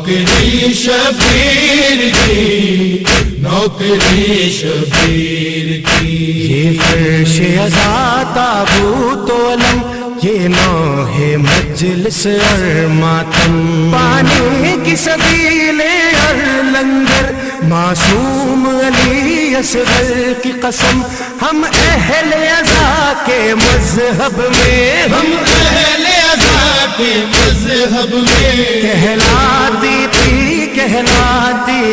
نوکری شبیر کی، نوکری شبیر کی. یہ فرش ازا تابوت و علم، یہ لوح مجلس اور ماتم، پانے کی سبیل اور لنگر، معصوم علی اصغر کی قسم. ہم اہل ازا کے مذہب میں، ہم اہل ازا کے مذہب میں کہلاتی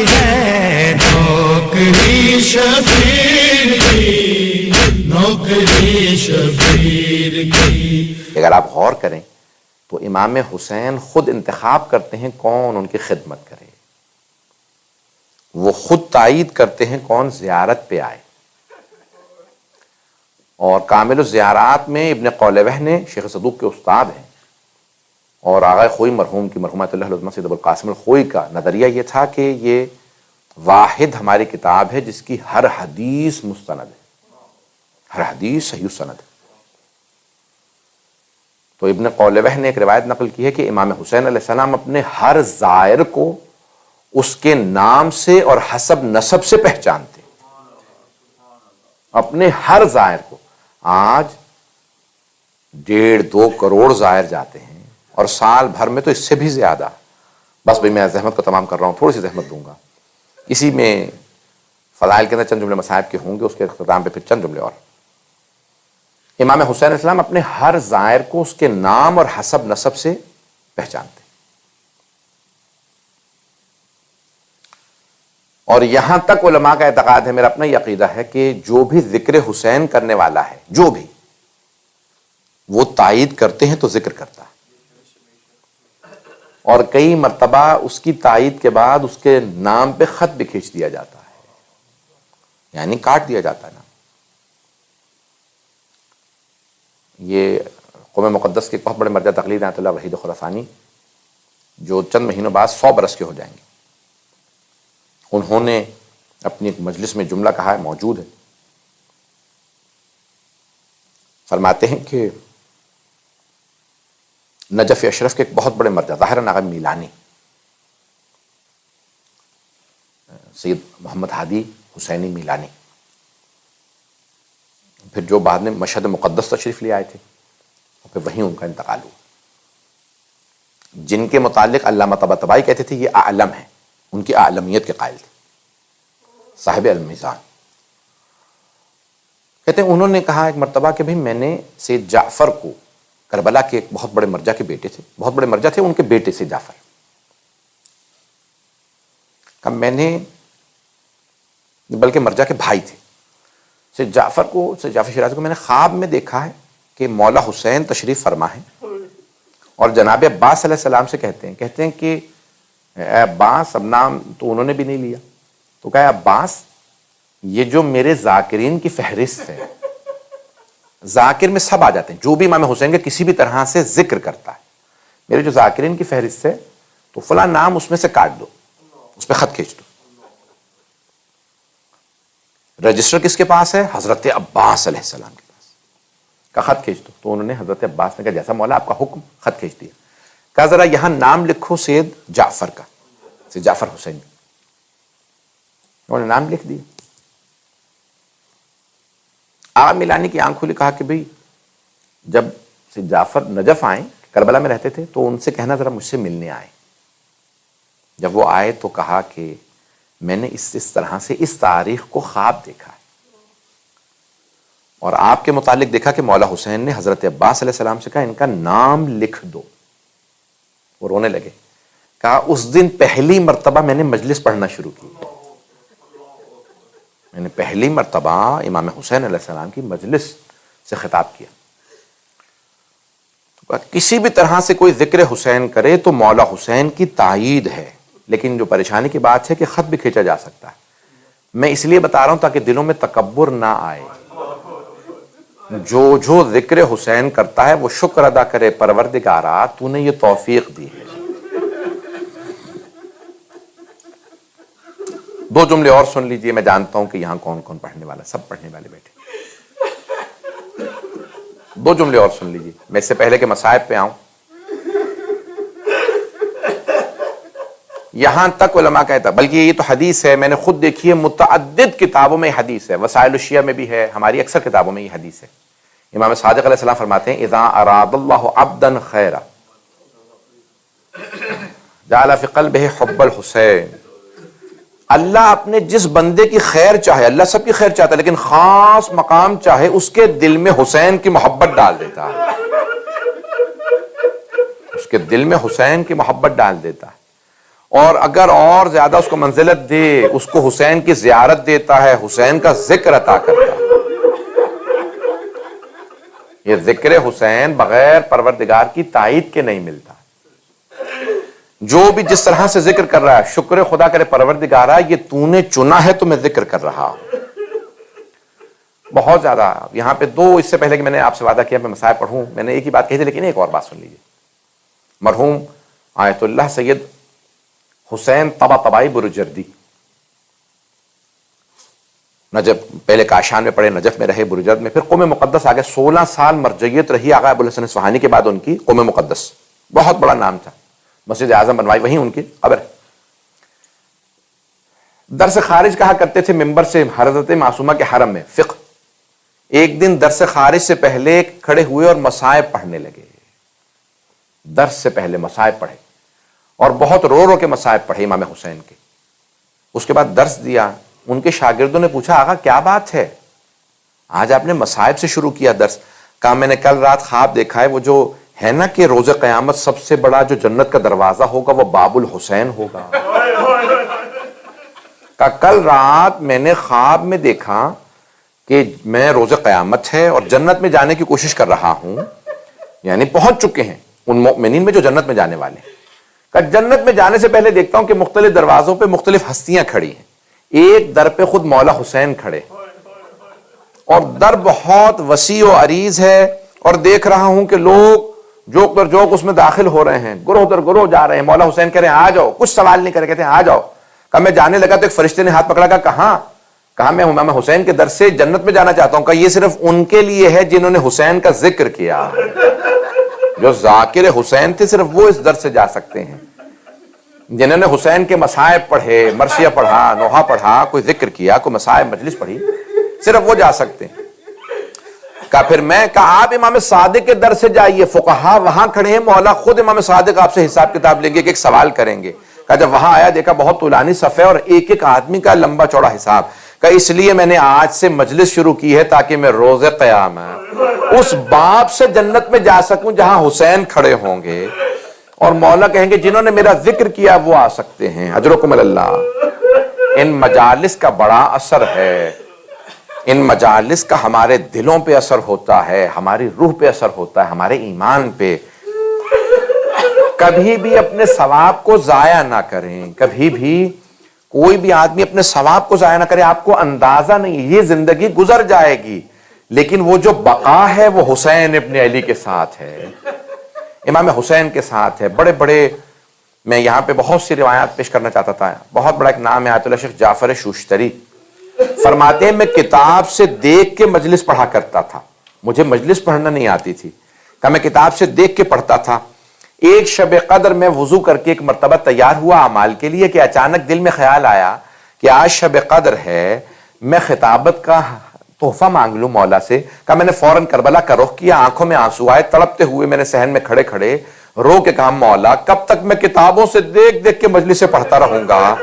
ہے نوکری شبیر کی، نوکری شبیر کی. اگر آپ غور کریں تو امام حسین خود انتخاب کرتے ہیں کون ان کی خدمت کرے، وہ خود تائید کرتے ہیں کون زیارت پہ آئے. اور کامل الزیارات میں ابن قولوہ نے شیخ صدوق کے استاد ہیں، اور آغا خوئی مرحوم کی مرحومۃ اللہ علیہ سید ابوالقاسم الخوئی کا نظریہ یہ تھا کہ یہ واحد ہماری کتاب ہے جس کی ہر حدیث مستند ہے، ہر حدیث صحیح سند ہے. تو ابن قولوہ نے ایک روایت نقل کی ہے کہ امام حسین علیہ السلام اپنے ہر زائر کو اس کے نام سے اور حسب نسب سے پہچانتے، اپنے ہر زائر کو. آج 1.5-2 کروڑ زائر جاتے ہیں، اور سال بھر میں تو اس سے بھی زیادہ. بس بھئی میں زحمت کو تمام کر رہا ہوں، تھوڑی سی زحمت دوں گا. اسی میں فضائل کے اندر چند جملے مصائب کے ہوں گے، اس کے اختتام پہ پھر چند جملے اور. امام حسین علیہ السلام اپنے ہر زائر کو اس کے نام اور حسب نسب سے پہچانتے، اور یہاں تک علماء کا اعتقاد ہے، میرا اپنا یہ عقیدہ ہے کہ جو بھی ذکر حسین کرنے والا ہے، جو بھی وہ تائید کرتے ہیں تو ذکر کرتا ہے، اور کئی مرتبہ اس کی تائید کے بعد اس کے نام پہ خط بھی کھینچ دیا جاتا ہے، یعنی کاٹ دیا جاتا ہے نا. یہ قوم مقدس کے ایک بہت بڑے مرجع تقلید آیت اللہ وحید خراسانی، جو چند مہینوں بعد 100 برس کے ہو جائیں گے، انہوں نے اپنی ایک مجلس میں جملہ کہا ہے، موجود ہے. فرماتے ہیں کہ نجف اشرف کے ایک بہت بڑے مرجع ظاہراً آغا میلانی، سید محمد ہادی حسینی میلانی، پھر جو بعد میں مشہد مقدس تشریف لے آئے تھے، اور پھر وہیں ان کا انتقال ہوا، جن کے متعلق علامہ طباطبائی کہتے تھے یہ اعلم ہیں، ان کی اعلمیت کے قائل تھے، صاحب المیزان. کہتے ہیں انہوں نے کہا ایک مرتبہ کہ بھئی میں نے سید جعفر کو، کربلا کے ایک بہت بڑے مرجع کے بیٹے تھے، بہت بڑے مرجع تھے ان کے بیٹے سید جعفر، کہ میں نے، بلکہ مرجع کے بھائی تھے، سید جعفر شیرازی کو میں نے خواب میں دیکھا ہے کہ مولا حسین تشریف فرما ہے، اور جناب عباس علیہ السلام سے کہتے ہیں کہ اے عباس، اب نام تو انہوں نے بھی نہیں لیا، تو کہا عباس یہ جو میرے ذاکرین کی فہرست ہے، ذاکر میں سب آ جاتے ہیں، جو بھی امام حسین کے کسی بھی طرح سے ذکر کرتا ہے، میرے جو ذاکرین کی فہرست ہے تو فلاں نام اس میں سے کاٹ دو، اس پہ خط کھینچ دو. رجسٹر کس کے پاس ہے؟ حضرت عباس علیہ السلام کے پاس، کا خط کھینچ دو. تو انہوں نے، حضرت عباس نے کہا جیسا مولا آپ کا حکم، خط کھینچ دیا. کہا ذرا یہاں نام لکھو سید جعفر کا، سید جعفر حسین. انہوں نے نام لکھ دیا. آغا میلانی کی آنکھ کھلی، کہا کہ بھئی جب سید جعفر نجف آئیں، کربلا میں رہتے تھے، تو ان سے کہنا ذرا مجھ سے ملنے آئے. جب وہ آئے تو کہا کہ میں نے اس طرح سے اس تاریخ کو خواب دیکھا ہے، اور آپ کے متعلق دیکھا کہ مولا حسین نے حضرت عباس علیہ السلام سے کہا ان کا نام لکھ دو. وہ رونے لگے. کہا اس دن پہلی مرتبہ میں نے مجلس پڑھنا شروع کی، میں نے پہلی مرتبہ امام حسین علیہ السلام کی مجلس سے خطاب کیا. کسی بھی طرح سے کوئی ذکر حسین کرے تو مولا حسین کی تائید ہے، لیکن جو پریشانی کی بات ہے کہ خط بھی کھینچا جا سکتا ہے. میں اس لیے بتا رہا ہوں تاکہ دلوں میں تکبر نہ آئے. جو ذکر حسین کرتا ہے وہ شکر ادا کرے، پروردگارا تو نے یہ توفیق دی ہے. 2 جملے اور سن لیجئے. میں جانتا ہوں کہ یہاں کون کون پڑھنے والا، سب پڑھنے والے بیٹھے. 2 جملے اور سن لیجئے میں اس سے پہلے کہ مصائب پہ آؤں. یہاں تک علماء کہتا، بلکہ یہ تو حدیث ہے، میں نے خود دیکھی ہے، متعدد کتابوں میں یہ حدیث ہے، وسائل الشیعہ میں بھی ہے، ہماری اکثر کتابوں میں یہ حدیث ہے۔ امام صادق علیہ السلام فرماتے ہیں اذا اراد اللہ عبدا خیرا جعل فی قلبہ حب الحسین، اللہ اپنے جس بندے کی خیر چاہے، اللہ سب کی خیر چاہتا ہے لیکن خاص مقام چاہے، اس کے دل میں حسین کی محبت ڈال دیتا ہے، اس کے دل میں حسین کی محبت ڈال دیتا ہے، اور اگر اور زیادہ اس کو منزلت دے، اس کو حسین کی زیارت دیتا ہے، حسین کا ذکر عطا کرتا ہے۔ یہ ذکر حسین بغیر پروردگار کی تائید کے نہیں ملتا۔ جو بھی جس طرح سے ذکر کر رہا ہے، شکر خدا کرے پروردگارا یہ تو نے چنا ہے تو میں ذکر کر رہا ہوں۔ بہت زیادہ یہاں پہ دو، اس سے پہلے کہ میں نے آپ سے وعدہ کیا میں مسائل پڑھوں، میں نے ایک ہی بات کہی تھی لیکن ایک اور بات سن لیجیے۔ مرحوم آیت اللہ سید حسین طباطبائی برجردی، نجف، پہلے کاشان میں پڑھے، نجف میں رہے، برجرد میں، پھر قم مقدس آگے 16 سال مرجعیت رہی آقا ابو الحسن اصفہانی کے بعد ان کی قم مقدس، بہت بڑا نام تھا، مسجد اعظم بنوائی، وہیں ان کی قبر ہے۔ درس خارج کہا کرتے تھے ممبر سے حضرت معصومہ کے حرم میں فقہ، ایک دن درس خارج سے پہلے کھڑے ہوئے اور مصائب پڑھنے لگے، درس سے پہلے مصائب پڑھے اور بہت رو رو کے مصائب پڑھے امام حسین کے۔ اس کے بعد درس دیا، ان کے شاگردوں نے پوچھا آقا کیا بات ہے، آج آپ نے مصائب سے شروع کیا درس؟ کہا میں نے کل رات خواب دیکھا ہے، وہ جو ہے نا کہ روز قیامت سب سے بڑا جو جنت کا دروازہ ہوگا وہ باب الحسین ہوگا۔ کہا کل رات میں نے خواب میں دیکھا کہ میں روز قیامت ہے اور جنت میں جانے کی کوشش کر رہا ہوں، یعنی پہنچ چکے ہیں ان مؤمنین میں جو جنت میں جانے والے ہیں۔ کہا جنت میں جانے سے پہلے دیکھتا ہوں کہ مختلف دروازوں پہ مختلف ہستیاں کھڑی ہیں، ایک در پہ خود مولا حسین کھڑے اور در بہت وسیع و عریض ہے، اور دیکھ رہا ہوں کہ لوگ جوک در جوک اس میں داخل ہو رہے ہیں، گروہ در گروہ جا رہے ہیں، مولا حسین کہہ رہے ہیں آ جاؤ، کچھ سوال نہیں کرے، کہتے ہیں آ جاؤ۔ کہا میں جانے لگا تو ایک فرشتے نے ہاتھ پکڑا، کہا کہاں؟ کہا میں امام حسین کے در سے جنت میں جانا چاہتا ہوں۔ کہا یہ صرف ان کے لیے ہے جنہوں نے حسین کا ذکر کیا، جو ذاکر حسین تھے صرف وہ اس در سے جا سکتے ہیں، جنہوں نے حسین کے مصائب پڑھے، مرثیہ پڑھا، نوحہ پڑھا، کوئی ذکر کیا، کوئی مصائب مجلس پڑھی، صرف وہ جا سکتے ہیں۔ کہا پھر میں کہا آپ امام صادق کے در سے جائیے، فقہا وہاں کھڑے ہیں، مولا خود امام صادق آپ سے حساب کتاب لیں گے، ایک ایک سوال کریں گے۔ کہا جب وہاں آیا دیکھا بہت طولانی صفحے اور ایک ایک آدمی کا لمبا چوڑا حساب۔ کہا اس لیے میں نے آج سے مجلس شروع کی ہے تاکہ میں روز قیامت اس باب سے جنت میں جا سکوں جہاں حسین کھڑے ہوں گے، اور مولا کہیں گے جنہوں نے میرا ذکر کیا وہ آ سکتے ہیں، اجرکم اللہ۔ ان مجالس کا بڑا اثر ہے، ان مجالس کا ہمارے دلوں پہ اثر ہوتا ہے، ہماری روح پہ اثر ہوتا ہے، ہمارے ایمان پہ۔ کبھی بھی اپنے ثواب کو ضائع نہ کریں، کبھی بھی کوئی بھی آدمی اپنے ثواب کو ضائع نہ کرے۔ آپ کو اندازہ نہیں، یہ زندگی گزر جائے گی لیکن وہ جو بقا ہے وہ حسین ابن علی کے ساتھ ہے، امام حسین کے ساتھ ہے۔ بڑے بڑے، میں یہاں پہ بہت سی روایات پیش کرنا چاہتا تھا، بہت بڑا ایک نام ہے آیت اللہ شیخ جعفر شوشتری، فرماتے ہیں میں کتاب سے دیکھ کے مجلس پڑھا کرتا تھا، مجھے مجلس پڑھنا نہیں آتی تھی، کہ میں کتاب سے دیکھ کے پڑھتا تھا۔ ایک شب قدر میں وضو کر کے ایک مرتبہ تیار ہوا اعمال کے لیے کہ اچانک دل میں خیال آیا کہ آج شب قدر ہے، میں خطابت کا تحفہ مانگ لوں مولا سے۔ کہ میں نے فوراً کربلا کا رخ کیا، آنکھوں میں آنسو آئے، تڑپتے ہوئے میں نے صحن میں کھڑے کھڑے رو کے کہا مولا کب تک میں کتابوں سے دیکھ دیکھ کے مجلس سے پڑھتا رہوں گا،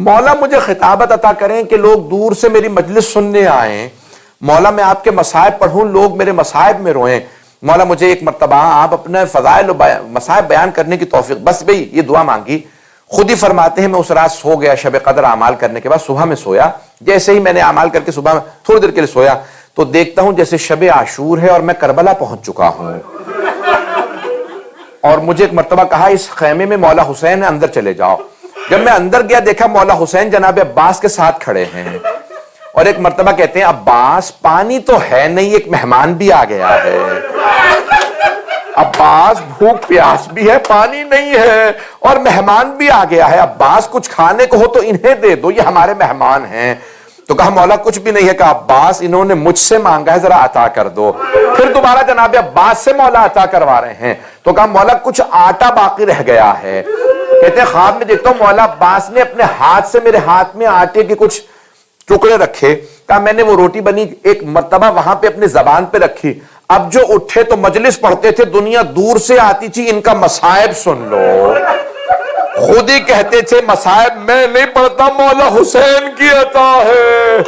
مولا مجھے خطابت عطا کریں کہ لوگ دور سے میری مجلس سننے آئیں، مولا میں آپ کے مصائب پڑھوں لوگ میرے مصائب میں روئیں، مولا مجھے ایک مرتبہ آپ اپنے فضائل و مصائب بیان کرنے کی توفیق۔ بس بھئی یہ دعا مانگی۔ خود ہی فرماتے ہیں میں اس رات سو گیا شب قدر اعمال کرنے کے بعد، صبح میں سویا، جیسے ہی میں نے اعمال کر کے صبح میں تھوڑی دیر کے لیے سویا تو دیکھتا ہوں جیسے شب عاشور ہے اور میں کربلا پہنچ چکا ہوں، اور مجھے ایک مرتبہ کہا اس خیمے میں مولا حسین ہے، اندر چلے جاؤ۔ جب میں اندر گیا دیکھا مولا حسین جناب عباس کے ساتھ کھڑے ہیں، اور ایک مرتبہ کہتے ہیں عباس پانی تو ہے نہیں، ایک مہمان بھی آ گیا ہے، عباس بھوک پیاس بھی ہے، پانی نہیں ہے اور مہمان بھی آ گیا ہے، عباس کچھ کھانے کو ہو تو انہیں دے دو، یہ ہمارے مہمان ہیں۔ تو کہا مولا کچھ بھی نہیں ہے، کہ عباس انہوں نے مجھ سے مانگا ہے ذرا عطا کر دو۔ پھر دوبارہ جناب عباس سے مولا عطا کروا رہے ہیں، تو کہا مولا کچھ آٹا باقی رہ گیا ہے، کہتے ہیں خواب میں دیکھتا ہوں مولا عباس نے اپنے ہاتھ سے میرے ہاتھ میں آٹے کے کچھ ٹکڑے رکھے، کہا میں نے وہ روٹی بنی ایک مرتبہ وہاں پہ اپنے زبان پہ رکھی، اب جو اٹھے تو مجلس پڑھتے تھے، دنیا دور سے آتی تھی، ان کا مصائب سن لو، خود ہی کہتے تھے مصائب میں نہیں پڑھتا، مولا حسین کی عطا ہے۔